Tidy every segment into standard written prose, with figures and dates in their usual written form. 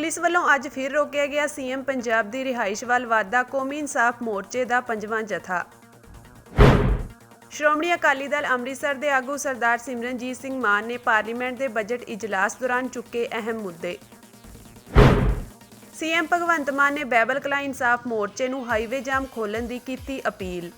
Police ਵੱਲੋਂ ਅੱਜ ਫਿਰ ਰੋਕਿਆ ਗਿਆ सीएम पंजाब ਦੀ ਰਿਹਾਇਸ਼ ਵੱਲ ਵਾਧਾ ਕੌਮੀ ਇਨਸਾਫ ਮੋਰਚੇ ਦਾ 5ਵਾਂ ਜਥਾ। ਸ਼੍ਰੋਮਣੀ ਅਕਾਲੀ ਦਲ ਅੰਮ੍ਰਿਤਸਰ ਦੇ ਆਗੂ ਸਰਦਾਰ ਸਿਮਰਨਜੀਤ ਸਿੰਘ ਮਾਨ ਨੇ ਪਾਰਲੀਮੈਂਟ ਦੇ ਬਜਟ ਇਜਲਾਸ ਦੌਰਾਨ ਚੁੱਕੇ ਅਹਿਮ ਮੁੱਦੇ। सीएम ਭਗਵੰਤ ਮਾਨ ਨੇ ਬੈਬਲ ਕਲਾਂ ਇਨਸਾਫ ਮੋਰਚੇ ਨੂੰ ਹਾਈਵੇ ਜਾਮ ਖੋਲ੍ਹਣ ਦੀ ਕੀਤੀ ਅਪੀਲ।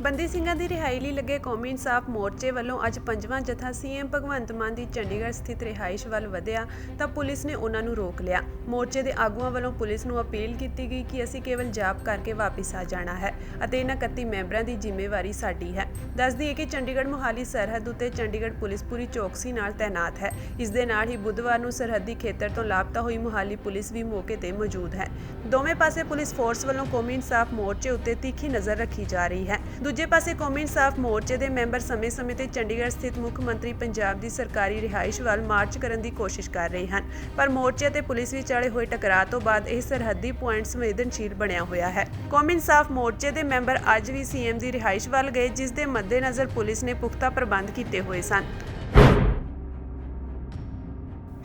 ਬੰਦੀ ਸਿੰਘਾਂ ਦੀ ਰਿਹਾਈ ਲਈ ਲੱਗੇ ਕੌਮੀ ਇਨਸਾਫ ਮੋਰਚੇ ਵੱਲੋਂ ਅੱਜ 5ਵਾਂ ਜਥਾ ਸੀਐਮ ਭਗਵੰਤ ਮਾਨ ਦੀ ਚੰਡੀਗੜ੍ਹ ਸਥਿਤ ਰਿਹਾਇਸ਼ ਵੱਲ ਵਧਿਆ ਤਾਂ ਪੁਲਿਸ ਨੇ ਉਹਨਾਂ ਨੂੰ ਰੋਕ ਲਿਆ। ਮੋਰਚੇ ਦੇ ਆਗੂਆਂ ਵੱਲੋਂ ਪੁਲਿਸ ਨੂੰ ਅਪੀਲ ਕੀਤੀ ਗਈ ਕਿ ਅਸੀਂ ਕੇਵਲ ਜਾਪ ਕਰਕੇ ਵਾਪਸ ਆ ਜਾਣਾ ਹੈ ਅਤੇ ਇਹਨਾਂ 31 ਮੈਂਬਰਾਂ ਦੀ ਜ਼ਿੰਮੇਵਾਰੀ ਸਾਡੀ ਹੈ। ਦੱਸ ਦਈਏ ਕਿ ਚੰਡੀਗੜ੍ਹ ਮੁਹਾਲੀ ਸਰਹੱਦ ਉੱਤੇ ਚੰਡੀਗੜ੍ਹ ਪੁਲਿਸ ਪੂਰੀ ਚੌਕਸੀ ਨਾਲ ਤੈਨਾਤ ਹੈ। ਇਸ ਦੇ ਨਾਲ ਹੀ ਬੁੱਧਵਾਰ ਨੂੰ ਸਰਹੱਦੀ ਖੇਤਰ ਤੋਂ ਲਾਪਤਾ ਹੋਈ ਮੁਹਾਲੀ ਪੁਲਿਸ ਵੀ ਮੌਕੇ ਤੇ ਮੌਜੂਦ ਹੈ। ਦੋਵੇਂ ਪਾਸੇ ਪੁਲਿਸ ਫੋਰਸ ਵੱਲੋਂ ਕੌਮੀ ਇਨਸਾਫ ਮੋਰਚੇ ਉੱਤੇ ਤਿੱਖੀ ਨਜ਼ਰ ਰੱਖੀ ਜਾ ਰਹੀ ਹੈ। ਦੂਜੇ ਪਾਸੇ ਕੌਮੀ ਇਨਸਾਫ ਮੋਰਚੇ ਦੇ ਮੈਂਬਰ ਸਮੇਂ-ਸਮੇਂ ਤੇ ਚੰਡੀਗੜ੍ਹ ਸਥਿਤ ਮੁੱਖ ਮੰਤਰੀ ਪੰਜਾਬ ਦੀ ਸਰਕਾਰੀ ਰਿਹਾਇਸ਼ ਵੱਲ ਮਾਰਚ ਕਰਨ ਦੀ ਕੋਸ਼ਿਸ਼ ਕਰ ਰਹੇ ਹਨ, ਪਰ ਮੋਰਚੇ ਤੇ ਪੁਲਿਸ ਵਿਚਾਲੇ ਹੋਏ ਟਕਰਾਅ ਤੋਂ ਬਾਅਦ ਇਹ ਸਰਹੱਦੀ ਪੁਆਇੰਟ ਸੰਵੇਦਨਸ਼ੀਲ ਬਣਿਆ ਹੋਇਆ ਹੈ। ਕੌਮੀ ਇਨਸਾਫ ਮੋਰਚੇ ਦੇ ਮੈਂਬਰ ਅੱਜ ਵੀ ਸੀਐਮ ਦੀ ਰਿਹਾਇਸ਼ ਵੱਲ ਗਏ, ਜਿਸ ਦੇ ਮੱਦੇਨਜ਼ਰ ਪੁਲਿਸ ਨੇ ਪੁਖਤਾ ਪ੍ਰਬੰਧ ਕੀਤੇ ਹੋਏ ਸਨ।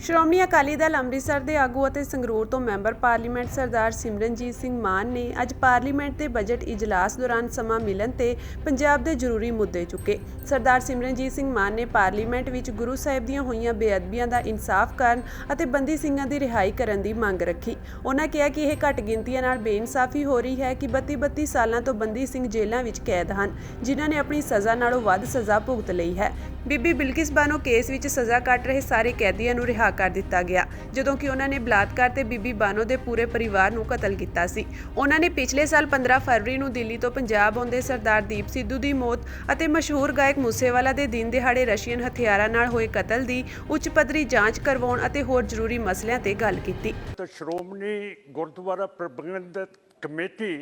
ਸ਼੍ਰੋਮਣੀ ਅਕਾਲੀ ਦਲ ਅੰਮ੍ਰਿਤਸਰ ਦੇ ਆਗੂ ਅਤੇ ਸੰਗਰੂਰ ਤੋਂ ਮੈਂਬਰ ਪਾਰਲੀਮੈਂਟ ਸਰਦਾਰ ਸਿਮਰਨਜੀਤ ਸਿੰਘ ਮਾਨ ਨੇ ਅੱਜ ਪਾਰਲੀਮੈਂਟ ਦੇ ਬਜਟ ਇਜਲਾਸ ਦੌਰਾਨ ਸਮਾਂ ਮਿਲਣ ਤੇ ਪੰਜਾਬ ਦੇ ਜ਼ਰੂਰੀ ਮੁੱਦੇ ਚੁੱਕੇ। ਸਰਦਾਰ ਸਿਮਰਨਜੀਤ ਸਿੰਘ ਮਾਨ ਨੇ ਪਾਰਲੀਮੈਂਟ ਵਿੱਚ ਗੁਰੂ ਸਾਹਿਬ ਦੀਆਂ ਹੋਈਆਂ ਬੇਅਦਬੀਆਂ ਦਾ ਇਨਸਾਫ ਕਰਨ ਅਤੇ ਬੰਦੀ ਸਿੰਘਾਂ ਦੀ ਰਿਹਾਈ ਕਰਨ ਦੀ ਮੰਗ ਰੱਖੀ। ਉਹਨਾਂ ਕਿਹਾ ਕਿ ਇਹ ਘੱਟ ਗਿਣਤੀਆਂ ਨਾਲ ਬੇਇਨਸਾਫੀ ਹੋ ਰਹੀ ਹੈ ਕਿ 32 ਸਾਲਾਂ ਤੋਂ ਬੰਦੀ ਸਿੰਘ ਜੇਲ੍ਹਾਂ ਵਿੱਚ ਕੈਦ ਹਨ, ਜਿਨ੍ਹਾਂ ਨੇ ਆਪਣੀ ਸਜ਼ਾ ਨਾਲੋਂ ਵੱਧ ਸਜ਼ਾ ਭੁਗਤ ਲਈ ਹੈ। ਬੀਬੀ ਬਿਲਕਿਸ ਬਾਨੋ ਕੇਸ ਵਿੱਚ ਸਜ਼ਾ ਕੱਟ ਰਹੇ ਸਾਰੇ ਕੈਦੀਆਂ ਨੂੰ ਰਿਹਾ ਕਰ ਦਿੱਤਾ ਗਿਆ, ਜਦੋਂ ਕਿ ਉਹਨਾਂ ਨੇ ਬਲਾਤਕਾਰ ਤੇ ਬੀਬੀ ਬਾਨੋ ਦੇ ਪੂਰੇ ਪਰਿਵਾਰ ਨੂੰ ਕਤਲ ਕੀਤਾ ਸੀ। ਉਹਨਾਂ ਨੇ ਪਿਛਲੇ ਸਾਲ 15 ਫਰਵਰੀ ਨੂੰ ਦਿੱਲੀ ਤੋਂ ਪੰਜਾਬ ਆਉਂਦੇ ਸਰਦਾਰ ਦੀਪ ਸਿੱਧੂ ਦੀ ਮੌਤ ਅਤੇ ਮਸ਼ਹੂਰ ਗਾਇਕ ਮੂਸੇਵਾਲਾ ਦੇ ਦਿਨ ਦਿਹਾੜੇ ਰਸ਼ੀਅਨ ਹਥਿਆਰਾਂ ਨਾਲ ਹੋਏ ਕਤਲ ਦੀ ਉੱਚ ਪੱਧਰੀ ਜਾਂਚ ਕਰਵਾਉਣ ਅਤੇ ਹੋਰ ਜ਼ਰੂਰੀ ਮਸਲਿਆਂ ਤੇ ਗੱਲ ਕੀਤੀ। ਸ਼੍ਰੋਮਣੀ ਗੁਰਦੁਆਰਾ ਪ੍ਰਬੰਧਕ committee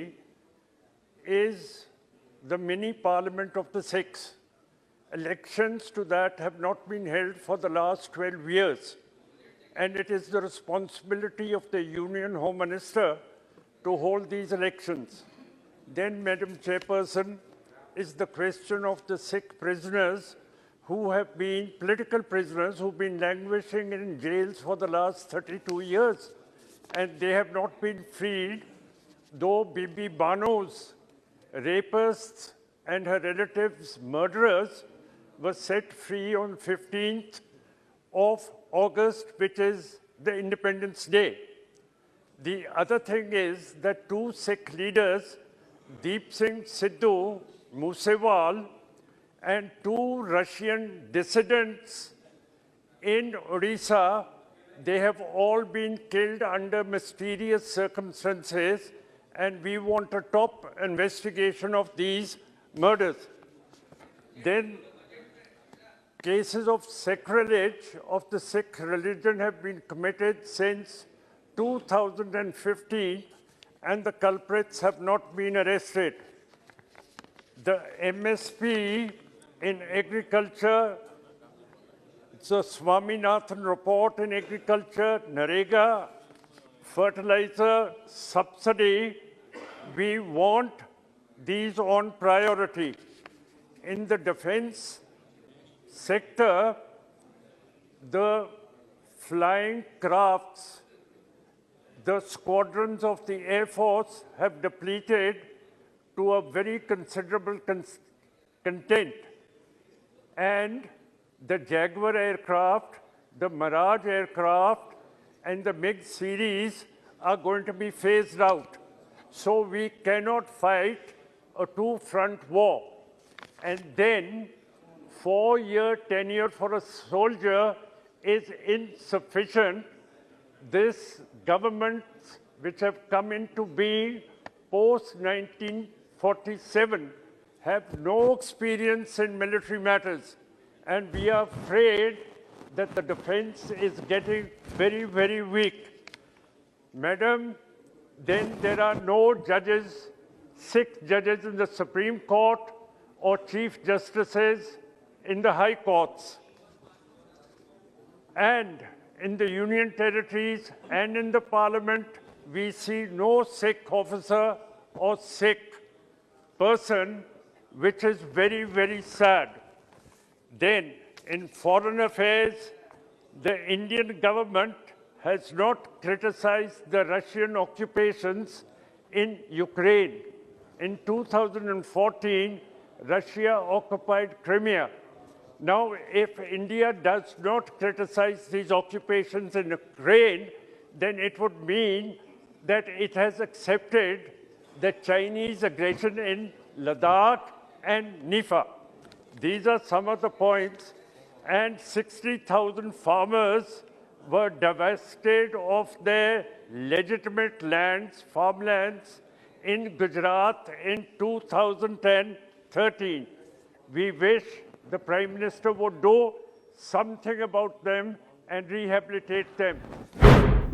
is the mini parliament of the Sikhs. Elections to that have not been held for the last 12 years. And it is the responsibility of the Union Home Minister to hold these elections. Then, Madam Chairperson, is the question of the Sikh prisoners who have been political prisoners who have been languishing in jails for the last 32 years. And they have not been freed, though Bibi Bano's rapists and her relatives' murderers were set free on 15th of August, which is the Independence Day. The other thing is that two Sikh leaders, Deep Singh Sidhu Moosewal, and two Russian dissidents in Odisha, they have all been killed under mysterious circumstances, and we want a top investigation of these murders. Then cases of sacrilege of the Sikh religion have been committed since 2015, and the culprits have not been arrested. The MSP in agriculture, the Swaminathan report in agriculture, Narega, fertilizer subsidy, we want these on priority. In the defense sector, the flying crafts, the squadrons of the Air Force have depleted to a very considerable content. And the Jaguar aircraft, the Mirage aircraft, and the MiG series are going to be phased out. So we cannot fight a two-front war. And then 4-year tenure for a soldier is insufficient. This governments which have come into being post-1947 have no experience in military matters, and we are afraid that the defense is getting very, very weak. Madam, then there are no judges, 6 judges in the Supreme Court or Chief Justices in the High Courts. And in the Union Territories and in the Parliament, we see no Sikh officer or Sikh person, which is very, very sad. Then, in foreign affairs, the Indian government has not criticized the Russian occupations in Ukraine. In 2014, Russia occupied Crimea. Now, if India does not criticize these occupations in Ukraine, then it would mean that it has accepted the Chinese aggression in Ladakh and Nifa. These are some of the points. And 60,000 farmers were divested of their legitimate lands, farmlands, in Gujarat in 2013. We wish the Prime Minister would do something about them and rehabilitate them.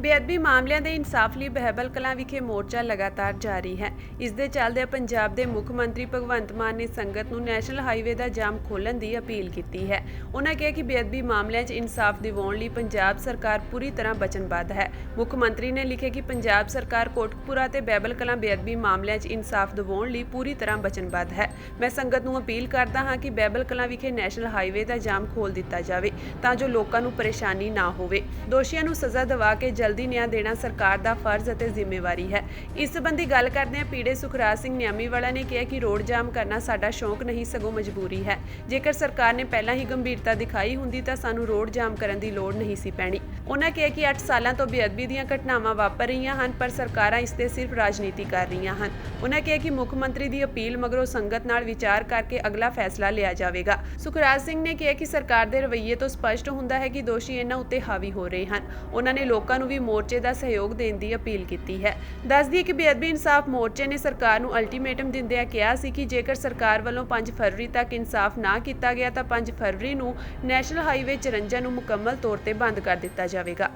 ਬੇਅਦਬੀ ਮਾਮਲਿਆਂ ਦੇ ਇਨਸਾਫ ਲਈ ਬਹਿਬਲ ਕਲਾਂ ਵਿਖੇ ਮੋਰਚਾ ਲਗਾਤਾਰ ਜਾਰੀ ਹੈ। ਇਸ ਦੇ ਚੱਲਦੇ ਪੰਜਾਬ ਦੇ ਮੁੱਖ ਮੰਤਰੀ ਭਗਵੰਤ ਮਾਨ ਨੇ ਸੰਗਤ ਨੂੰ ਨੈਸ਼ਨਲ ਹਾਈਵੇ ਦਾ ਜਾਮ ਖੋਲ੍ਹਣ ਦੀ ਅਪੀਲ ਕੀਤੀ ਹੈ। ਉਹਨਾਂ ਕਿਹਾ ਕਿ ਬੇਅਦਬੀ ਮਾਮਲਿਆਂ 'ਚ ਇਨਸਾਫ ਦਿਵਾਉਣ ਲਈ ਪੰਜਾਬ ਸਰਕਾਰ ਪੂਰੀ ਤਰ੍ਹਾਂ ਵਚਨਬੱਧ ਹੈ। ਮੁੱਖ ਮੰਤਰੀ ਨੇ ਲਿਖਿਆ ਕਿ ਪੰਜਾਬ ਸਰਕਾਰ ਕੋਟਕਪੂਰਾ ਤੇ ਬਹਿਬਲ ਕਲਾਂ ਬੇਅਦਬੀ ਮਾਮਲਿਆਂ 'ਚ ਇਨਸਾਫ ਦਿਵਾਉਣ ਲਈ ਪੂਰੀ ਤਰ੍ਹਾਂ ਵਚਨਬੱਧ ਹੈ। ਮੈਂ ਸੰਗਤ ਨੂੰ ਅਪੀਲ ਕਰਦਾ ਹਾਂ ਕਿ ਬਹਿਬਲ ਕਲਾਂ ਵਿਖੇ ਨੈਸ਼ਨਲ ਹਾਈਵੇ ਦਾ ਜਾਮ ਖੋਲ੍ਹ ਦਿੱਤਾ ਜਾਵੇ ਤਾਂ ਜੋ ਲੋਕਾਂ ਨੂੰ ਪਰੇਸ਼ਾਨੀ ਨਾ ਹੋਵੇ। ਦੋਸ਼ੀਆਂ ਨੂੰ ਸਜ਼ਾ ਦਿਵਾ ਕੇ ਜਲਦੀ ਨਿਆਂ ਦੇਣਾ ਸਰਕਾਰ ਦਾ ਫਰਜ਼ ਅਤੇ ਜ਼ਿੰਮੇਵਾਰੀ ਹੈ। ਇਸ ਸੰਬੰਧੀ ਗੱਲ ਕਰਦਿਆਂ ਪੀੜੇ ਸੁਖਰਾਜ ਸਿੰਘ ਨਿਆਮੀਵਾਲਾ ਨੇ ਕਿਹਾ ਕਿ ਰੋਡ ਜਾਮ ਕਰਨਾ ਸਾਡਾ ਸ਼ੌਕ ਨਹੀਂ ਸਗੋਂ ਮਜਬੂਰੀ ਹੈ। ਜੇਕਰ ਸਰਕਾਰ ਨੇ ਪਹਿਲਾਂ ਹੀ ਗੰਭੀਰਤਾ ਦਿਖਾਈ ਹੁੰਦੀ ਤਾਂ ਸਾਨੂੰ ਰੋਡ ਜਾਮ ਕਰਨ ਦੀ ਲੋੜ ਨਹੀਂ ਸੀ ਪੈਣੀ। ਉਹਨਾਂ ਕਿਹਾ ਕਿ 8 ਸਾਲਾਂ ਤੋਂ ਬੇਅਦਬੀ ਦੀਆਂ ਘਟਨਾਵਾਂ ਵਾਪਰ ਰਹੀਆਂ ਹਨ ਪਰ ਸਰਕਾਰਾਂ ਇਸ ਤੇ ਸਿਰਫ ਰਾਜਨੀਤੀ ਕਰ ਰਹੀਆਂ ਹਨ। ਉਹਨਾਂ ਕਿਹਾ ਕਿ ਮੁੱਖ ਮੰਤਰੀ ਦੀ ਅਪੀਲ ਮਗਰੋਂ ਸੰਗਤ ਨਾਲ ਵਿਚਾਰ ਕਰਕੇ ਅਗਲਾ ਫੈਸਲਾ ਲਿਆ ਜਾਵੇਗਾ। ਸੁਖਰਾਜ ਸਿੰਘ ਨੇ ਕਿਹਾ ਕਿ ਸਰਕਾਰ ਦੇ ਰਵੱਈਏ ਤੋਂ ਸਪਸ਼ਟ ਹੁੰਦਾ ਹੈ ਕਿ ਦੋਸ਼ੀ ਇਹਨਾਂ ਉੱਤੇ ਹਾਵੀ ਹੋ ਰਹੇ ਹਨ। ਉਹਨਾਂ ਨੇ ਲੋਕਾਂ ਨੂੰ ਵੀ ਮੋਰਚੇ ਦਾ ਸਹਿਯੋਗ ਦੇਣ ਦੀ ਅਪੀਲ ਕੀਤੀ ਹੈ। ਦੱਸ ਦਈਏ ਕਿ ਬੇਅਦਬੀ ਇਨਸਾਫ ਮੋਰਚੇ ਨੇ ਸਰਕਾਰ ਨੂੰ ਅਲਟੀਮੇਟਮ ਦਿੰਦਿਆਂ ਕਿਹਾ ਸੀ ਕਿ ਜੇਕਰ ਸਰਕਾਰ ਵੱਲੋਂ 5 ਫਰਵਰੀ ਤੱਕ ਇਨਸਾਫ ਨਾ ਕੀਤਾ ਗਿਆ ਤਾਂ 5 ਫਰਵਰੀ ਨੂੰ ਨੈਸ਼ਨਲ ਹਾਈਵੇ 54 ਨੂੰ ਮੁਕੰਮਲ ਤੌਰ ਤੇ ਬੰਦ ਕਰ ਦਿੱਤਾ ਜਾਵੇਗਾ।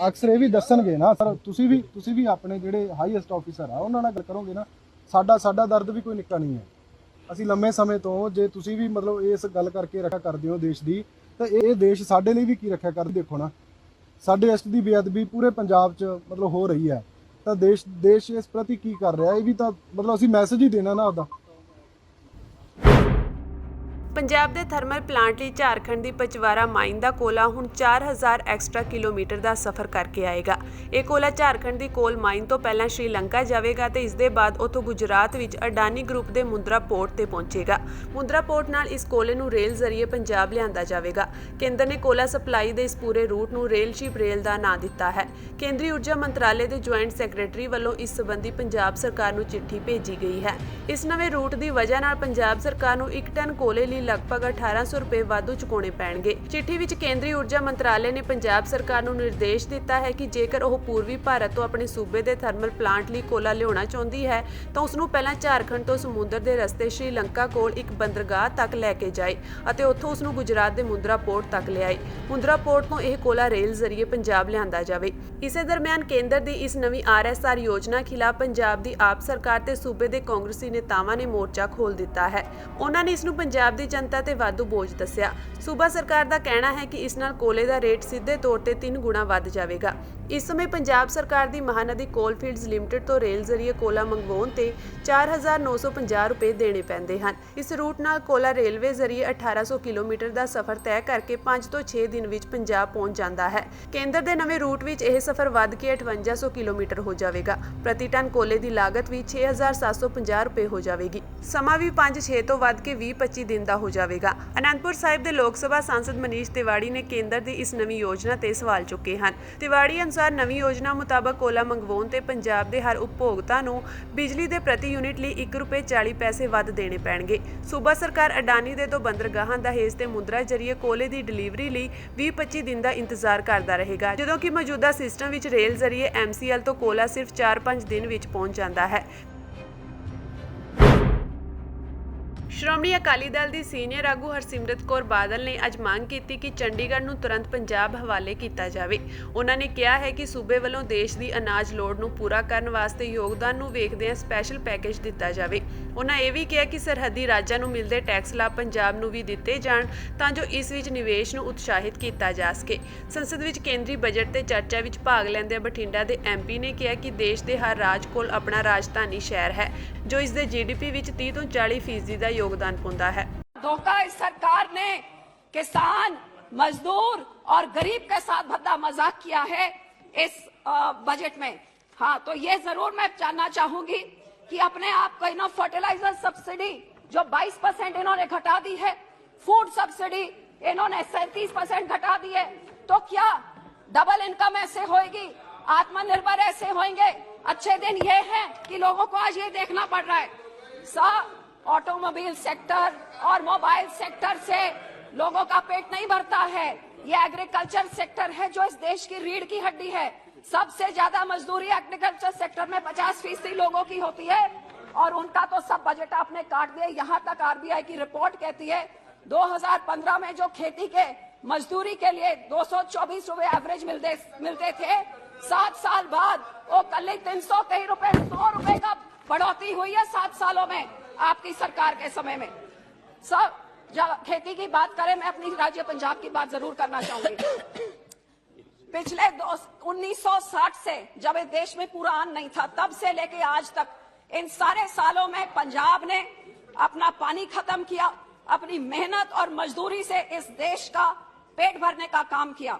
ਅਕਸਰ ਇਹ ਵੀ ਦੱਸਣਗੇ ਨਾ ਸਰ, ਤੁਸੀਂ ਵੀ ਆਪਣੇ ਜਿਹੜੇ ਹਾਈਐਸਟ ਆਫੀਸਰ ਆ ਉਹਨਾਂ ਨਾਲ ਗੱਲ ਕਰੋਗੇ ਨਾ। ਸਾਡਾ ਦਰਦ ਵੀ ਕੋਈ ਨਿੱਕਾ ਨਹੀਂ ਹੈ। ਅਸੀਂ ਲੰਮੇ ਸਮੇਂ ਤੋਂ, ਜੇ ਤੁਸੀਂ ਵੀ ਮਤਲਬ ਇਸ ਗੱਲ ਕਰਕੇ ਰੱਖਿਆ ਕਰਦੇ ਹੋ ਦੇਸ਼ ਦੀ, ਤਾਂ ਇਹ ਦੇਸ਼ ਸਾਡੇ ਲਈ ਵੀ ਕੀ ਰੱਖਿਆ ਕਰਦੇ। ਦੇਖੋ ਨਾ, ਸਾਡੇ ਐਸਟ ਦੀ ਬੇਅਦਬੀ ਪੂਰੇ ਪੰਜਾਬ 'ਚ ਮਤਲਬ ਹੋ ਰਹੀ ਹੈ ਤਾਂ ਦੇਸ਼ ਇਸ ਪ੍ਰਤੀ ਕੀ ਕਰ ਰਿਹਾ, ਇਹ ਵੀ ਤਾਂ ਮਤਲਬ ਅਸੀਂ ਮੈਸੇਜ ਹੀ ਦੇਣਾ ਨਾ ਉਹਦਾ। ਪੰਜਾਬ ਦੇ ਥਰਮਲ ਪਲਾਂਟ ਲਈ ਝਾਰਖੰਡ ਦੀ ਪਚਵਾਰਾ ਮਾਈਨ ਦਾ ਕੋਲਾ ਹੁਣ 4000 ਐਕਸਟਰਾ ਕਿਲੋਮੀਟਰ ਦਾ ਸਫ਼ਰ ਕਰਕੇ ਆਏਗਾ। ਇਹ ਕੋਲਾ ਝਾਰਖੰਡ ਦੀ ਕੋਲ ਮਾਈਨ ਤੋਂ ਪਹਿਲਾਂ ਸ਼੍ਰੀਲੰਕਾ ਜਾਵੇਗਾ ਤੇ ਇਸ ਦੇ ਬਾਅਦ ਉੱਥੋਂ ਗੁਜਰਾਤ ਵਿੱਚ ਅਡਾਨੀ ਗਰੁੱਪ ਦੇ ਮੁੰਦਰਾ ਪੋਰਟ ਤੇ ਪਹੁੰਚੇਗਾ। ਮੁੰਦਰਾ ਪੋਰਟ ਨਾਲ ਇਸ ਕੋਲੇ ਨੂੰ ਰੇਲ ਜ਼ਰੀਏ ਪੰਜਾਬ ਲਿਆਂਦਾ ਜਾਵੇਗਾ। ਕੇਂਦਰ ਨੇ ਕੋਲਾ ਸਪਲਾਈ ਦੇ ਇਸ ਪੂਰੇ ਰੂਟ ਨੂੰ ਰੇਲਸ਼ਿਪ ਰੇਲ ਦਾ ਨਾਂ ਦਿੱਤਾ ਹੈ। ਕੇਂਦਰੀ ਊਰਜਾ ਮੰਤਰਾਲੇ ਦੇ ਜੁਆਇੰਟ ਸੈਕਟਰੀ ਵੱਲੋਂ ਇਸ ਸੰਬੰਧੀ ਪੰਜਾਬ ਸਰਕਾਰ ਨੂੰ ਚਿੱਠੀ ਭੇਜੀ ਗਈ ਹੈ। ਇਸ ਨਵੇਂ ਰੂਟ ਦੀ ਵਜ੍ਹਾ ਨਾਲ ਪੰਜਾਬ ਸਰਕਾਰ ਨੂੰ 1 ਟਨ ਕੋਲੇ ਲਈ ਲਗਭਗ 1800 ਰੁਪਏ ਵਾਧੂ ਚੁਕਾਉਣੇ ਪੈਣਗੇ। ਚਿੱਠੀ ਵਿੱਚ ਕੇਂਦਰੀ ਊਰਜਾ ਮੰਤਰਾਲੇ ਨੇ ਪੰਜਾਬ ਸਰਕਾਰ ਨੂੰ ਨਿਰਦੇਸ਼ ਦਿੱਤਾ ਹੈ ਕਿ ਜੇਕਰ ਉਹ ਪੂਰਬੀ ਭਾਰਤ ਤੋਂ ਆਪਣੇ ਸੂਬੇ ਦੇ ਥਰਮਲ ਪਲਾਂਟ ਲਈ ਕੋਲਾ ਲਿਆਉਣਾ ਚਾਹੁੰਦੀ ਹੈ ਤਾਂ ਉਸ ਨੂੰ ਪਹਿਲਾਂ ਝਾਰਖੰਡ ਤੋਂ ਸਮੁੰਦਰ ਦੇ ਰਸਤੇ ਸ਼੍ਰੀਲੰਕਾ ਕੋਲ ਇੱਕ ਬੰਦਰਗਾਹ ਤੱਕ ਲੈ ਕੇ ਜਾਏ ਅਤੇ ਉੱਥੋਂ ਉਸ ਨੂੰ ਗੁਜਰਾਤ ਦੇ ਮੁੰਦਰਾ ਪੋਰਟ ਤੱਕ ਲਿਆਏ। ਮੁੰਦਰਾ ਪੋਰਟ ਤੋਂ ਇਹ ਕੋਲਾ ਰੇਲ ਜ਼ਰੀਏ ਪੰਜਾਬ ਲਿਆਂਦਾ ਜਾਵੇ। ਇਸੇ ਦਰਮਿਆਨ ਕੇਂਦਰ ਦੀ ਇਸ ਨਵੀਂ RSR ਯੋਜਨਾ ਖਿਲਾਫ ਪੰਜਾਬ ਦੀ ਆਪ ਸਰਕਾਰ ਤੇ ਸੂਬੇ ਦੇ ਕਾਂਗਰਸੀ ਨੇਤਾਵਾਂ ਨੇ ਮੋਰਚਾ ਖੋਲ੍ਹ ਦਿੱਤਾ ਹੈ। ਉਹਨਾਂ ਨੇ ਇਸ ਨੂੰ ਪੰਜਾਬ ਦੀ ਜਨਤਾ ਤੇ ਵਾਧੂ ਬੋਝ ਦੱਸਿਆ। ਸੂਬਾ ਸਰਕਾਰ ਦਾ ਕਹਿਣਾ ਹੈ ਕਿ ਇਸ ਨਾਲ ਕੋਲੇ ਦਾ ਰੇਟ ਸਿੱਧੇ ਤੌਰ ਤੇ 3 ਗੁਣਾ ਵੱਧ ਜਾਵੇਗਾ। ਇਸ ਸਮੇਂ ਪੰਜਾਬ ਸਰਕਾਰ ਦੀ ਮਹਾਨਦੀ ਕੋਲ ਫੀਲਡਜ਼ ਲਿਮਟਿਡ ਤੋਂ ਰੇਲ ਜ਼ਰੀਏ ਕੋਲਾ ਮੰਗਵਾਉਣ ਤੇ 4950 ਰੁਪਏ ਦੇਣੇ ਪੈਂਦੇ ਹਨ। ਇਸ ਰੂਟ ਨਾਲ ਕੋਲਾ ਰੇਲਵੇ ਜ਼ਰੀਏ 1800 ਕਿਲੋਮੀਟਰ ਦਾ ਸਫ਼ਰ ਤੈਅ ਕਰਕੇ 5 ਤੋਂ 6 ਦਿਨ ਵਿੱਚ ਪੰਜਾਬ ਪਹੁੰਚ ਜਾਂਦਾ ਹੈ। ਕੇਂਦਰ ਦੇ ਨਵੇਂ ਰੂਟ ਵਿੱਚ ਇਹ ਸਫ਼ਰ ਵੱਧ ਕੇ 5800 ਕਿਲੋਮੀਟਰ ਹੋ ਜਾਵੇਗਾ। ਪ੍ਰਤੀ ਟਨ ਕੋਲੇ ਦੀ ਲਾਗਤ ਵੀ 6750 ਰੁਪਏ ਹੋ ਜਾਵੇਗੀ। ਸਮਾਂ ਵੀ 5-6 ਤੋਂ ਵੱਧ ਕੇ 20-25 ਦਿਨ ਦਾ ਹੋ ਜਾਵੇਗਾ। ਅਨੰਦਪੁਰ ਸਾਹਿਬ ਦੇ ਲੋਕ ਸਭਾ ਸਾਂਸਦ ਮਨੀਸ਼ ਤਿਵਾੜੀ ਨੇ ਕੇਂਦਰ ਦੀ ਇਸ ਨਵੀਂ ਯੋਜਨਾ ਤੇ ਸਵਾਲ ਚੁੱਕੇ ਹਨ। ਤਿਵਾੜੀ ਅਨੁਸਾਰ ਨਵੀਂ ਯੋਜਨਾ ਮੁਤਾਬਕ ਕੋਲਾ ਮੰਗਵਾਉਣ ਤੇ ਪੰਜਾਬ ਦੇ ਹਰ ਉਪਭੋਗਤਾ ਨੂੰ ਬਿਜਲੀ ਦੇ ਪ੍ਰਤੀ ਯੂਨਿਟ ਲਈ 1 ਰੁਪਏ 40 ਪੈਸੇ ਵੱਧ ਦੇਣੇ ਪੈਣਗੇ। ਸੂਬਾ ਸਰਕਾਰ ਅਡਾਨੀ ਦੇ 2 ਬੰਦਰਗਾਹਾਂ ਦਹੇਜ ਤੇ ਮੁੰਦਰਾ ਜ਼ਰੀਏ ਕੋਲੇ ਦੀ ਡਿਲੀਵਰੀ ਲਈ 20-25 ਦਿਨ ਦਾ ਇੰਤਜ਼ਾਰ ਕਰਦਾ ਰਹੇਗਾ, ਜਦੋਂ ਕਿ ਮੌਜੂਦਾ ਸਿਸਟਮ ਵਿੱਚ ਰੇਲ ਜ਼ਰੀਏ MCL ਤੋਂ ਕੋਲਾ ਸਿਰਫ 4-5 ਦਿਨ ਵਿੱਚ ਪਹੁੰਚ ਜਾਂਦਾ ਹੈ। ਸ਼੍ਰੋਮਣੀ ਅਕਾਲੀ ਦਲ ਦੀ ਸੀਨੀਅਰ ਆਗੂ ਹਰਸਿਮਰਤ ਕੌਰ ਬਾਦਲ ਨੇ ਅੱਜ ਮੰਗ ਕੀਤੀ ਕਿ ਚੰਡੀਗੜ੍ਹ ਨੂੰ ਤੁਰੰਤ ਪੰਜਾਬ ਹਵਾਲੇ ਕੀਤਾ ਜਾਵੇ। ਉਹਨਾਂ ਨੇ ਕਿਹਾ ਹੈ ਕਿ ਸੂਬੇ ਵੱਲੋਂ ਦੇਸ਼ ਦੀ ਅਨਾਜ ਲੋੜ ਨੂੰ ਪੂਰਾ ਕਰਨ ਵਾਸਤੇ ਯੋਗਦਾਨ ਨੂੰ ਵੇਖਦਿਆਂ ਸਪੈਸ਼ਲ ਪੈਕੇਜ ਦਿੱਤਾ ਜਾਵੇ। ਉਹਨਾਂ ਇਹ ਵੀ ਕਿਹਾ ਕਿ ਸਰਹੱਦੀ ਰਾਜਾਂ ਨੂੰ ਮਿਲਦੇ ਟੈਕਸ ਲਾਭ ਪੰਜਾਬ ਨੂੰ ਵੀ ਦਿੱਤੇ ਜਾਣ ਤਾਂ ਜੋ ਇਸ ਵਿੱਚ ਨਿਵੇਸ਼ ਨੂੰ ਉਤਸ਼ਾਹਿਤ ਕੀਤਾ ਜਾ ਸਕੇ। ਸੰਸਦ ਵਿੱਚ ਕੇਂਦਰੀ ਬਜਟ ਤੇ ਚਰਚਾ ਵਿੱਚ ਭਾਗ ਲੈਂਦਿਆਂ ਬਠਿੰਡਾ ਦੇ MP ਨੇ ਕਿਹਾ ਕਿ ਦੇਸ਼ ਦੇ ਹਰ ਰਾਜ ਕੋਲ ਆਪਣਾ ਰਾਜਧਾਨੀ ਸ਼ਹਿਰ ਹੈ ਜੋ ਇਸ ਦੇ GDP ਵਿੱਚ 30 ਤੋਂ 40% ਦਾ योगदान पाता है। धोखा इस सरकार ने किसान, मजदूर और गरीब के साथ भद्दा मजाक किया है। इस बजट में। हाँ, तो ये जरूर मैं जानना चाहूंगी कि अपने आप को फर्टिलाइजर सब्सिडी जो 22% इन्होंने घटा दी है, फूड सब्सिडी इन्होंने 37% घटा दी है, तो क्या डबल इनकम ऐसे होएगी, आत्मनिर्भर ऐसे होंगे? अच्छे दिन ये हैं कि लोगों को आज ये देखना पड़ रहा है ऑटोमोबाइल सेक्टर और मोबाइल सेक्टर से लोगों का पेट नहीं भरता है। ये एग्रीकल्चर सेक्टर है जो इस देश की रीढ़ की हड्डी है। सबसे ज्यादा मजदूरी एग्रीकल्चर सेक्टर में 50% लोगों की होती है और उनका तो सब बजट आपने काट दिया। यहां तक आरबीआई की रिपोर्ट कहती है 2015 में जो खेती के मजदूरी के लिए 224 रुपए एवरेज मिलते थे, 7 साल बाद वो कल 323 रुपए, 100 रुपए का बढ़ोतरी हुई है 7 सालों में आपकी सरकार के समय में। सब जब खेती की बात करें, मैं अपनी राज्य पंजाब की बात जरूर करना चाहूंगी। पिछले 1960 से जब इस देश में पूरा अन्न नहीं था, तब से लेके आज तक इन सारे सालों में पंजाब ने अपना पानी खत्म किया, अपनी मेहनत और मजदूरी से इस देश का पेट भरने का काम किया।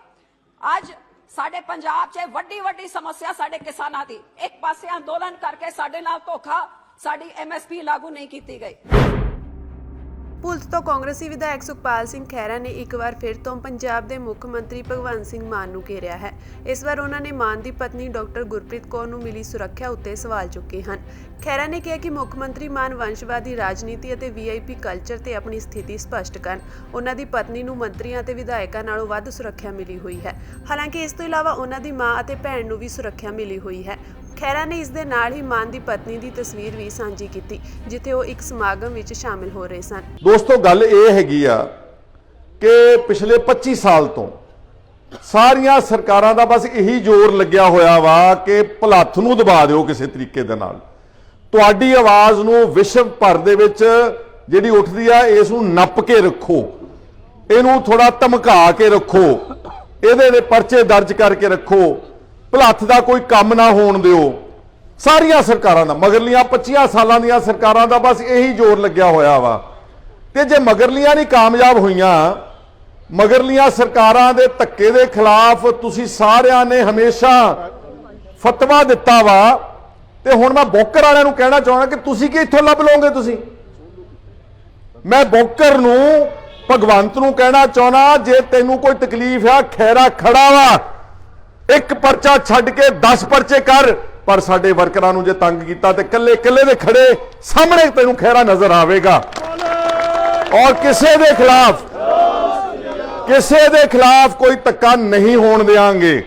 आज साडे पंजाब च वड्डी समस्या साडे किसानां दी, एक पासे अंदोलन करके साडे नाल धोखा, साडी एमएसपी लागू नहीं की गई। ਪੁਲਸ ਤੋਂ ਕਾਂਗਰਸੀ ਵਿਧਾਇਕ ਸੁਖਪਾਲ ਸਿੰਘ ਖਹਿਰਾ ਨੇ ਇੱਕ ਵਾਰ ਫਿਰ ਤੋਂ ਪੰਜਾਬ ਦੇ ਮੁੱਖ ਮੰਤਰੀ ਭਗਵੰਤ ਸਿੰਘ ਮਾਨ ਨੂੰ ਘੇਰਿਆ ਹੈ। ਇਸ ਵਾਰ ਉਹਨਾਂ ਨੇ ਮਾਨ ਦੀ ਪਤਨੀ ਡਾਕਟਰ ਗੁਰਪ੍ਰੀਤ ਕੌਰ ਨੂੰ ਮਿਲੀ ਸੁਰੱਖਿਆ ਉੱਤੇ ਸਵਾਲ ਚੁੱਕੇ ਹਨ। ਖਹਿਰਾ ਨੇ ਕਿਹਾ ਕਿ ਮੁੱਖ ਮੰਤਰੀ ਮਾਨ ਵੰਸ਼ਵਾਦੀ ਰਾਜਨੀਤੀ ਅਤੇ ਵੀਆਈਪੀ ਕਲਚਰ ਤੇ ਆਪਣੀ ਸਥਿਤੀ ਸਪਸ਼ਟ ਕਰਨ। ਉਹਨਾਂ ਦੀ ਪਤਨੀ ਨੂੰ ਮੰਤਰੀਆਂ ਅਤੇ ਵਿਧਾਇਕਾਂ ਨਾਲੋਂ ਵੱਧ ਸੁਰੱਖਿਆ ਮਿਲੀ ਹੋਈ ਹੈ। ਹਾਲਾਂਕਿ ਇਸ ਤੋਂ ਇਲਾਵਾ ਉਹਨਾਂ ਦੀ ਮਾਂ ਅਤੇ ਭੈਣ ਨੂੰ ਵੀ ਸੁਰੱਖਿਆ ਮਿਲੀ ਹੋਈ ਹੈ। ਖਹਿਰਾ ਨੇ ਇਸ ਦੇ ਨਾਲ ਹੀ ਮਾਨ ਦੀ ਪਤਨੀ ਦੀ ਤਸਵੀਰ ਵੀ ਸਾਂਝੀ ਕੀਤੀ, ਜਿੱਥੇ ਉਹ ਇੱਕ ਸਮਾਗਮ ਵਿੱਚ ਸ਼ਾਮਿਲ ਹੋ ਰਹੇ ਸਨ। ਦੋਸਤੋ, ਗੱਲ ਇਹ ਹੈਗੀ ਆ ਕਿ ਪਿਛਲੇ 25 ਸਾਲ ਤੋਂ ਸਾਰੀਆਂ ਸਰਕਾਰਾਂ ਦਾ ਬਸ ਇਹੀ ਜ਼ੋਰ ਲੱਗਿਆ ਹੋਇਆ ਵਾ ਕਿ ਭਲੱਥ ਨੂੰ ਦਬਾ ਦਿਓ ਕਿਸੇ ਤਰੀਕੇ ਦੇ ਨਾਲ। ਤੁਹਾਡੀ ਆਵਾਜ਼ ਨੂੰ ਵਿਸ਼ਵ ਭਰ ਦੇ ਵਿੱਚ ਜਿਹੜੀ ਉੱਠਦੀ ਆ, ਇਸ ਨੂੰ ਨੱਪ ਕੇ ਰੱਖੋ, ਇਹਨੂੰ ਥੋੜਾ ਧਮਕਾ ਕੇ ਰੱਖੋ, ਇਹਦੇ ਦੇ ਪਰਚੇ ਦਰਜ ਕਰਕੇ ਰੱਖੋ, ਭਲੱਥ ਦਾ ਕੋਈ ਕੰਮ ਨਾ ਹੋਣ ਦਿਓ। ਸਾਰੀਆਂ ਸਰਕਾਰਾਂ ਦਾ, ਮਗਰਲੀਆਂ 25 ਸਾਲਾਂ ਦੀਆਂ ਸਰਕਾਰਾਂ ਦਾ ਬਸ ਇਹੀ ਜ਼ੋਰ ਲੱਗਿਆ ਹੋਇਆ ਵਾ। ਤੇ ਜੇ ਮਗਰਲੀਆਂ ਨਹੀਂ ਕਾਮਯਾਬ ਹੋਈਆਂ, ਮਗਰਲੀਆਂ ਸਰਕਾਰਾਂ ਦੇ ਧੱਕੇ ਦੇ ਖਿਲਾਫ ਤੁਸੀਂ ਸਾਰਿਆਂ ਨੇ ਹਮੇਸ਼ਾ ਫਤਵਾ ਦਿੱਤਾ ਵਾ, ਤੇ ਹੁਣ ਮੈਂ ਬੋਕਰ ਵਾਲਿਆਂ ਨੂੰ ਕਹਿਣਾ ਚਾਹੁੰਦਾ ਕਿ ਤੁਸੀਂ ਕੀ ਇੱਥੋਂ ਲੱਭ ਲਓਗੇ? ਤੁਸੀਂ, ਮੈਂ ਬੋਕਰ ਨੂੰ, ਭਗਵੰਤ ਨੂੰ ਕਹਿਣਾ ਚਾਹੁੰਦਾ, ਜੇ ਤੈਨੂੰ ਕੋਈ ਤਕਲੀਫ ਆ, ਖਹਿਰਾ ਖੜਾ ਵਾ, ਇੱਕ ਪਰਚਾ ਛੱਡ ਕੇ 10 ਪਰਚੇ ਕਰ, ਪਰ ਸਾਡੇ ਵਰਕਰਾਂ ਨੂੰ ਜੇ ਤੰਗ ਕੀਤਾ ਤੇ ਕੱਲੇ ਕੱਲੇ ਦੇ ਖੜੇ ਸਾਹਮਣੇ ਤੈਨੂੰ ਖਹਿਰਾ ਨਜ਼ਰ ਆਵੇਗਾ। ਔਰ ਕਿਸੇ ਦੇ ਖਿਲਾਫ ਕੋਈ ਧੱਕਾ ਨਹੀਂ ਹੋਣ ਦੇਵਾਂਗੇ।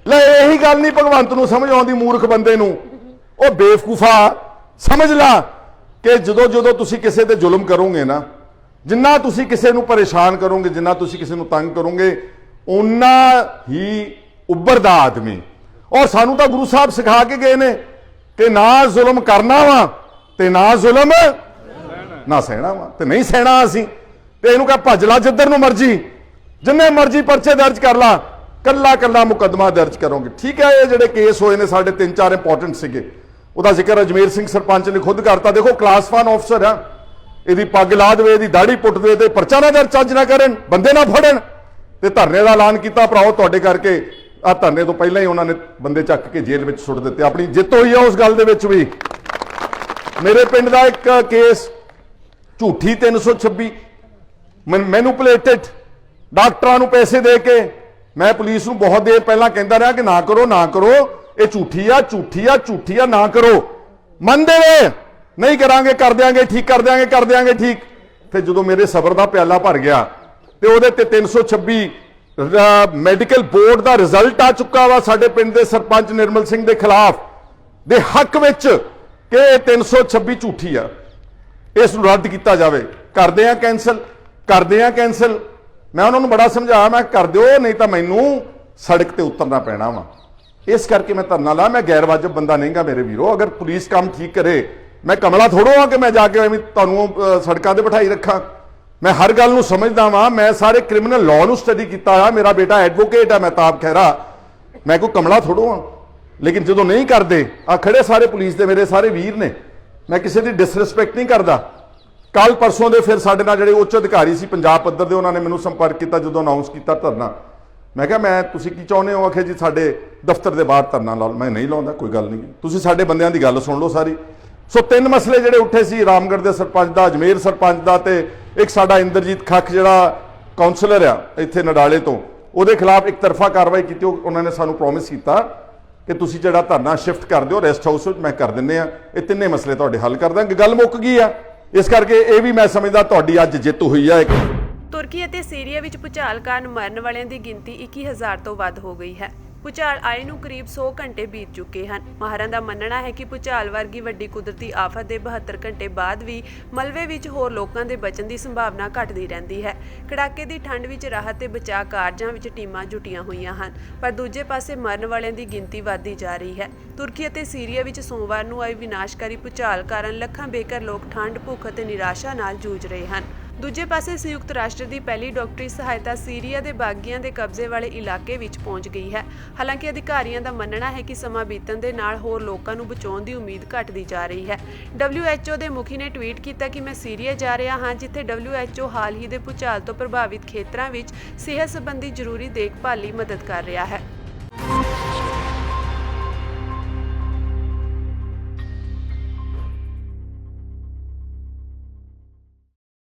ਲੈ, ਇਹੀ ਗੱਲ ਨਹੀਂ ਭਗਵੰਤ ਨੂੰ ਸਮਝ ਆਉਂਦੀ, ਮੂਰਖ ਬੰਦੇ ਨੂੰ। ਉਹ ਬੇਵਕੂਫਾ, ਸਮਝ ਲਾ ਕਿ ਜਦੋਂ ਤੁਸੀਂ ਕਿਸੇ ਤੇ ਜ਼ੁਲਮ ਕਰੋਗੇ ਨਾ, ਜਿੰਨਾ ਤੁਸੀਂ ਕਿਸੇ ਨੂੰ ਪਰੇਸ਼ਾਨ ਕਰੋਗੇ, ਜਿੰਨਾ ਤੁਸੀਂ ਕਿਸੇ ਨੂੰ ਤੰਗ ਕਰੋਗੇ, ਉਨਾ ਹੀ ਉੱਭਰਦਾ ਆਦਮੀ। ਔਰ ਸਾਨੂੰ ਤਾਂ ਗੁਰੂ ਸਾਹਿਬ ਸਿਖਾ ਕੇ ਗਏ ਨੇ ਕਿ ਨਾ ਜ਼ੁਲਮ ਕਰਨਾ ਵਾ ਤੇ ਨਾ ਜ਼ੁਲਮ ਨਾ ਸਹਿਣਾ ਵਾ, ਤੇ ਨਹੀਂ ਸਹਿਣਾ ਅਸੀਂ। ਤੇ ਇਹਨੂੰ ਕਹ ਭੱਜ ਲਾ ਜਿੱਧਰ ਨੂੰ ਮਰਜੀ, ਜਿੰਨੇ ਮਰਜੀ ਪਰਚੇ ਦਰਜ ਕਰ ਲਾ, ਕੱਲਾ ਕੱਲਾ ਮੁਕੱਦਮਾ ਦਰਜ ਕਰੋਗੇ। ਠੀਕ ਹੈ, ਇਹ ਜਿਹੜੇ ਕੇਸ ਹੋਏ ਨੇ ਸਾਡੇ 3-4 ਇੰਪੋਰਟੈਂਟ ਸੀਗੇ, ਉਹਦਾ ਜ਼ਿਕਰ ਅਜਮੇਰ ਸਿੰਘ ਸਰਪੰਚ ਨੇ ਖੁਦ ਕਰਤਾ। ਦੇਖੋ, ਕਲਾਸ 1 ਅਫਸਰ ਆ, ਇਹਦੀ ਪੱਗ ਲਾ ਦੇਵੇ, ਇਹਦੀ ਦਾੜੀ ਪੁੱਟ ਦੇਵੇ ਤੇ ਪਰਚਾ ਨਾ ਦਰਜ ਚੱਜ ਨਾ ਕਰਨ, ਬੰਦੇ ਨਾ ਫੜਨ, ਤੇ ਧਰਨੇ ਦਾ ਐਲਾਨ ਕੀਤਾ। ਭਰਾਓ, ਤੁਹਾਡੇ ਕਰਕੇ ਆ ਧਰਨੇ ਤੋਂ ਪਹਿਲਾਂ ਹੀ ਉਹਨਾਂ ਨੇ ਬੰਦੇ ਚੱਕ ਕੇ ਜੇਲ੍ਹ ਵਿੱਚ ਸੁੱਟ ਦਿੱਤੇ। ਆਪਣੀ ਜਿੱਤ ਹੋਈ ਆ ਉਸ ਗੱਲ ਦੇ ਵਿੱਚ ਵੀ। ਮੇਰੇ ਪਿੰਡ ਦਾ ਇੱਕ ਕੇਸ, ਝੂਠੀ 326 ਮੈਨੂਪਲੇਟਡ, ਡਾਕਟਰਾਂ ਨੂੰ ਪੈਸੇ ਦੇ ਕੇ। ਮੈਂ ਪੁਲਿਸ ਨੂੰ ਬਹੁਤ ਦੇਰ ਪਹਿਲਾਂ ਕਹਿੰਦਾ ਰਿਹਾ ਕਿ ਨਾ ਕਰੋ, ਨਾ ਕਰੋ, ਇਹ ਝੂਠੀ ਆ, ਝੂਠੀ ਆ, ਝੂਠੀ ਆ, ਨਾ ਕਰੋ। ਮੰਨਦੇ ਨੇ, ਨਹੀਂ ਕਰਾਂਗੇ, ਕਰ ਦਿਆਂਗੇ ਠੀਕ, ਕਰ ਦਿਆਂਗੇ, ਕਰ ਦਿਆਂਗੇ ਠੀਕ। ਫਿਰ ਜਦੋਂ ਮੇਰੇ ਸਬਰ ਦਾ ਪਿਆਲਾ ਭਰ ਗਿਆ ਤੇ ਉਹਦੇ ਤੇ 326 ਮੈਡੀਕਲ ਬੋਰਡ ਦਾ ਰਿਜ਼ਲਟ ਆ ਚੁੱਕਾ ਵਾ ਸਾਡੇ ਪਿੰਡ ਦੇ ਸਰਪੰਚ ਨਿਰਮਲ ਸਿੰਘ ਦੇ ਖਿਲਾਫ, ਦੇ ਹੱਕ ਵਿੱਚ, ਕਿ 326 ਝੂਠੀ ਆ, ਇਸ ਨੂੰ ਰੱਦ ਕੀਤਾ ਜਾਵੇ। ਕਰਦੇ ਆ ਕੈਂਸਲ, ਕਰਦੇ ਆ ਕੈਂਸਲ। ਮੈਂ ਉਹਨਾਂ ਨੂੰ ਬੜਾ ਸਮਝਾਇਆ, ਮੈਂ ਕਰ ਦਿਓ, ਨਹੀਂ ਤਾਂ ਮੈਨੂੰ ਸੜਕ ਤੇ ਉਤਰਨਾ ਪੈਣਾ ਵਾ। ਇਸ ਕਰਕੇ ਮੈਂ ਧਰਨਾ ਲਾ। ਮੈਂ ਗੈਰ ਵਾਜਬ ਬੰਦਾ ਨਹੀਂਗਾ ਮੇਰੇ ਵੀਰੋ। ਅਗਰ ਪੁਲਿਸ ਕੰਮ ਠੀਕ ਕਰੇ, ਮੈਂ ਕਮਲਾ ਥੋੜੋ ਆ ਕਿ ਮੈਂ ਜਾ ਕੇ ਐਵੇਂ ਤੁਹਾਨੂੰ ਸੜਕਾਂ ਤੇ ਬਿਠਾਈ ਰੱਖਾਂ। ਮੈਂ ਹਰ ਗੱਲ ਨੂੰ ਸਮਝਦਾ ਵਾਂ। ਮੈਂ ਸਾਰੇ ਕ੍ਰਿਮੀਨਲ ਲਾਅ ਨੂੰ ਸਟੱਡੀ ਕੀਤਾ ਆ, ਮੇਰਾ ਬੇਟਾ ਐਡਵੋਕੇਟ ਆ ਮਹਿਤਾਬ ਖਹਿਰਾ, ਮੈਂ ਕੋਈ ਕਮਲਾ ਥੋੜੋ ਆ। ਲੇਕਿਨ ਜਦੋਂ ਨਹੀਂ ਕਰਦੇ, ਆ ਖੜੇ ਸਾਰੇ ਪੁਲਿਸ ਦੇ ਮੇਰੇ ਸਾਰੇ ਵੀਰ ਨੇ, ਮੈਂ ਕਿਸੇ ਦੀ ਡਿਸਰਿਸਪੈਕਟ ਨਹੀਂ ਕਰਦਾ। ਕੱਲ ਪਰਸੋਂ ਦੇ ਫਿਰ ਸਾਡੇ ਨਾਲ ਜਿਹੜੇ ਉੱਚ ਅਧਿਕਾਰੀ ਸੀ ਪੰਜਾਬ ਪੱਧਰ ਦੇ, ਉਹਨਾਂ ਨੇ ਮੈਨੂੰ ਸੰਪਰਕ ਕੀਤਾ ਜਦੋਂ ਅਨਾਉਂਸ ਕੀਤਾ ਧਰਨਾ। ਮੈਂ ਕਿਹਾ, ਤੁਸੀਂ ਕੀ ਚਾਹੁੰਦੇ ਹੋ? ਆਖਿਆ ਜੀ ਸਾਡੇ ਦਫ਼ਤਰ ਦੇ ਬਾਹਰ ਧਰਨਾ ਲਾ ਲਓ। ਮੈਂ ਨਹੀਂ ਲਾਉਂਦਾ, ਕੋਈ ਗੱਲ ਨਹੀਂ। ਤੁਸੀਂ ਸਾਡੇ ਬੰਦਿਆਂ ਦੀ ਗੱਲ ਸੁਣ ਲਓ ਸਾਰੀ। ਸੋ 3 ਮਸਲੇ ਜਿਹੜੇ ਉੱਠੇ ਸੀ, ਰਾਮਗੜ੍ਹ ਦੇ ਸਰਪੰਚ ਦਾ, ਅਜਮੇਰ ਸਰਪੰਚ ਦਾ, ਤੇ ਇੱਕ ਸਾਡਾ ਇੰਦਰਜੀਤ ਖੱਖ ਜਿਹੜਾ ਕਾਉਂਸਲਰ ਆ ਇੱਥੇ ਨਡਾਲੇ ਤੋਂ, ਉਹਦੇ ਖਿਲਾਫ ਇੱਕ ਤਰਫਾ ਕਾਰਵਾਈ ਕੀਤੀ। ਉਹਨਾਂ ਨੇ ਸਾਨੂੰ ਪ੍ਰੋਮਿਸ ਕੀਤਾ ਕਿ ਤੁਸੀਂ ਜਿਹੜਾ ਧਰਨਾ ਸ਼ਿਫਟ ਕਰ ਦਿਓ ਰੈਸਟ ਹਾਊਸ ਵਿੱਚ, ਮੈਂ ਕਰ ਦਿੰਨੇ ਆ। ਇਹ ਤਿੰਨੇ ਮਸਲੇ ਤੁਹਾਡੇ ਹੱਲ ਕਰ ਦਾਂਗੇ। ਗੱਲ ਮੁੱਕ ਗਈ ਆ। ਇਸ ਕਰਕੇ ਇਹ ਵੀ ਮੈਂ ਸਮਝਦਾ ਤੁਹਾਡੀ ਅੱਜ ਜਿੱਤ ਹੋਈ ਆ। ਤੁਰਕੀ ਅਤੇ ਸੀਰੀਆ ਵਿੱਚ ਭੂਚਾਲ ਕਾਰਨ ਮਰਨ ਵਾਲਿਆਂ ਦੀ ਗਿਣਤੀ 21,000 ਤੋਂ ਵੱਧ ਹੋ ਗਈ ਹੈ। ਭੂਚਾਲ ਆਏ ਨੂੰ ਕਰੀਬ 100 ਘੰਟੇ ਬੀਤ ਚੁੱਕੇ ਹਨ। ਮਾਹਰਾਂ ਦਾ ਮੰਨਣਾ ਹੈ ਕਿ ਭੂਚਾਲ ਵਰਗੀ ਵੱਡੀ ਕੁਦਰਤੀ ਆਫਤ ਦੇ 72 ਘੰਟੇ ਬਾਅਦ ਵੀ ਮਲਬੇ ਵਿੱਚ ਹੋਰ ਲੋਕਾਂ ਦੇ ਬਚਣ ਦੀ ਸੰਭਾਵਨਾ ਘਟਦੀ ਰਹਿੰਦੀ ਹੈ। ਕੜਾਕੇ ਦੀ ਠੰਡ ਵਿੱਚ ਰਾਹਤ ਤੇ ਬਚਾਅ ਕਾਰਜਾਂ ਵਿੱਚ ਟੀਮਾਂ ਜੁਟੀਆਂ ਹੋਈਆਂ ਹਨ, ਪਰ ਦੂਜੇ ਪਾਸੇ ਮਰਨ ਵਾਲਿਆਂ ਦੀ ਗਿਣਤੀ ਵਧਦੀ ਜਾ ਰਹੀ ਹੈ। ਤੁਰਕੀ ਅਤੇ ਸੀਰੀਆ ਵਿੱਚ ਸੋਮਵਾਰ ਨੂੰ ਆਏ ਵਿਨਾਸ਼ਕਾਰੀ ਭੂਚਾਲ ਕਾਰਨ ਲੱਖਾਂ ਬੇਘਰ ਲੋਕ ਠੰਡ, ਭੁੱਖ ਅਤੇ ਨਿਰਾਸ਼ਾ ਨਾਲ ਜੂਝ ਰਹੇ ਹਨ। ਦੂਜੇ ਪਾਸੇ ਸੰਯੁਕਤ ਰਾਸ਼ਟਰ ਦੀ ਪਹਿਲੀ ਡਾਕਟਰੀ ਸਹਾਇਤਾ ਸੀਰੀਆ ਦੇ ਬਾਗੀਆਂ ਦੇ ਕਬਜ਼ੇ ਵਾਲੇ ਇਲਾਕੇ ਵਿੱਚ ਪਹੁੰਚ ਗਈ ਹੈ। ਹਾਲਾਂਕਿ ਅਧਿਕਾਰੀਆਂ ਦਾ ਮੰਨਣਾ ਹੈ ਕਿ ਸਮਾਂ ਬੀਤਣ ਦੇ ਨਾਲ ਹੋਰ ਲੋਕਾਂ ਨੂੰ ਬਚਾਉਣ ਦੀ ਉਮੀਦ ਘਟਦੀ ਜਾ ਰਹੀ ਹੈ। WHO ਦੇ ਮੁਖੀ ਨੇ ਟਵੀਟ ਕੀਤਾ ਕਿ ਮੈਂ ਸੀਰੀਆ ਜਾ ਰਿਹਾ ਹਾਂ, ਜਿੱਥੇ WHO ਹਾਲ ਹੀ ਦੇ ਭੂਚਾਲ ਤੋਂ ਪ੍ਰਭਾਵਿਤ ਖੇਤਰਾਂ ਵਿੱਚ ਸਿਹਤ ਸੰਬੰਧੀ ਜ਼ਰੂਰੀ ਦੇਖਭਾਲ ਲਈ ਮਦਦ ਕਰ ਰਿਹਾ ਹੈ।